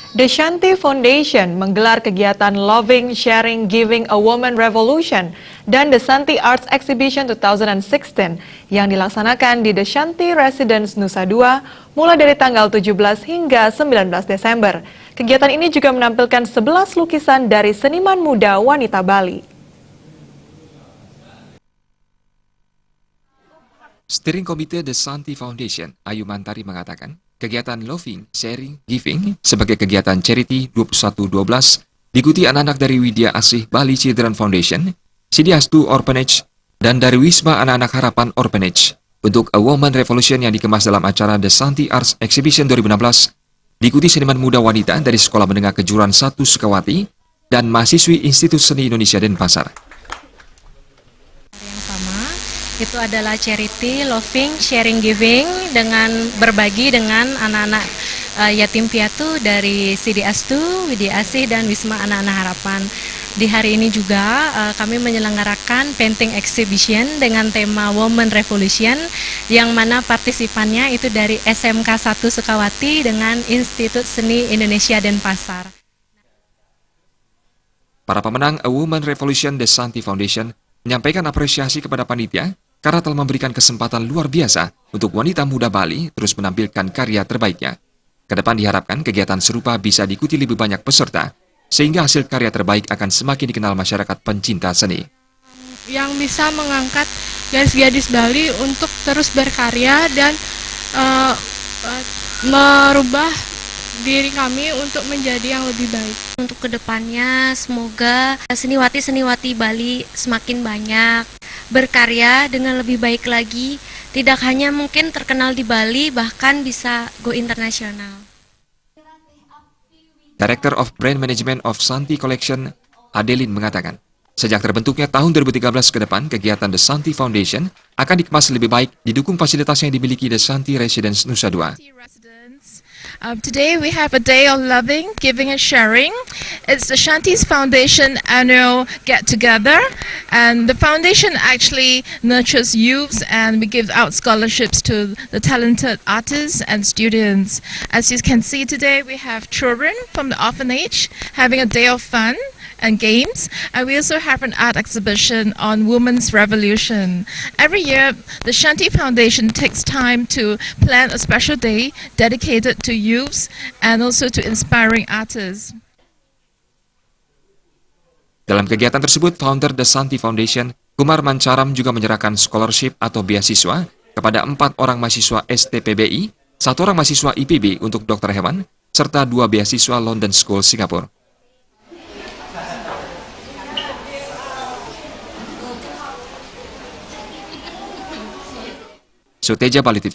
The Shanti Foundation menggelar kegiatan Loving, Sharing, Giving a Woman Revolution dan The Shanti Arts Exhibition 2016 yang dilaksanakan di The Shanti Residence Nusa Dua mulai dari tanggal 17 hingga 19 Desember. Kegiatan ini juga menampilkan 11 lukisan dari seniman muda wanita Bali. Steering Komite The Shanti Foundation, Ayu Mantari mengatakan, kegiatan Loving, Sharing, Giving sebagai kegiatan charity 2112 diikuti anak-anak dari Widya Asih Bali Children Foundation, Sidiastu Orphanage, dan dari Wisma Anak-anak Harapan Orphanage untuk A Woman Revolution yang dikemas dalam acara The Shanti Arts Exhibition 2016 diikuti seniman muda wanita dari Sekolah Menengah Kejuruan 1 Sukawati dan mahasiswi Institut Seni Indonesia Denpasar. Itu adalah charity, loving, sharing, giving dengan berbagi dengan anak-anak yatim piatu dari Sidiastu, Widya Asih, dan Wisma Anak-anak Harapan. Di hari ini juga kami menyelenggarakan painting exhibition dengan tema Women Revolution yang mana partisipannya itu dari SMK 1 Sukawati dengan Institut Seni Indonesia Denpasar. Para pemenang A Woman Revolution The Shanti Foundation menyampaikan apresiasi kepada panitia karena telah memberikan kesempatan luar biasa untuk wanita muda Bali terus menampilkan karya terbaiknya. Kedepan diharapkan kegiatan serupa bisa diikuti lebih banyak peserta, sehingga hasil karya terbaik akan semakin dikenal masyarakat pencinta seni. Yang bisa mengangkat gadis-gadis Bali untuk terus berkarya dan merubah diri kami untuk menjadi yang lebih baik. Untuk kedepannya semoga seniwati-seniwati Bali semakin banyak, berkarya dengan lebih baik lagi, tidak hanya mungkin terkenal di Bali, bahkan bisa go internasional. Director of Brand Management of Shanti Collection, Adeline mengatakan, sejak terbentuknya tahun 2013 ke depan, kegiatan The Shanti Foundation akan dikemas lebih baik, didukung fasilitas yang dimiliki The Shanti Residence Nusa Dua. Today we have a day of loving, giving and sharing. It's the Shanti's Foundation annual get-together, and the foundation actually nurtures youths, and we give out scholarships to the talented artists and students. As you can see today, we have children from the orphanage having a day of fun and games, and we also have an art exhibition on Women's Revolution. Every year, the Shanti Foundation takes time to plan a special day dedicated to youths and also to inspiring artists. Dalam kegiatan tersebut, founder The Shanti Foundation, Kumar Mancaram juga menyerahkan scholarship atau beasiswa kepada 4 orang mahasiswa STPBI, 1 orang mahasiswa IPB untuk dokter hewan, serta 2 beasiswa London School Singapura. Suteja Bali TV.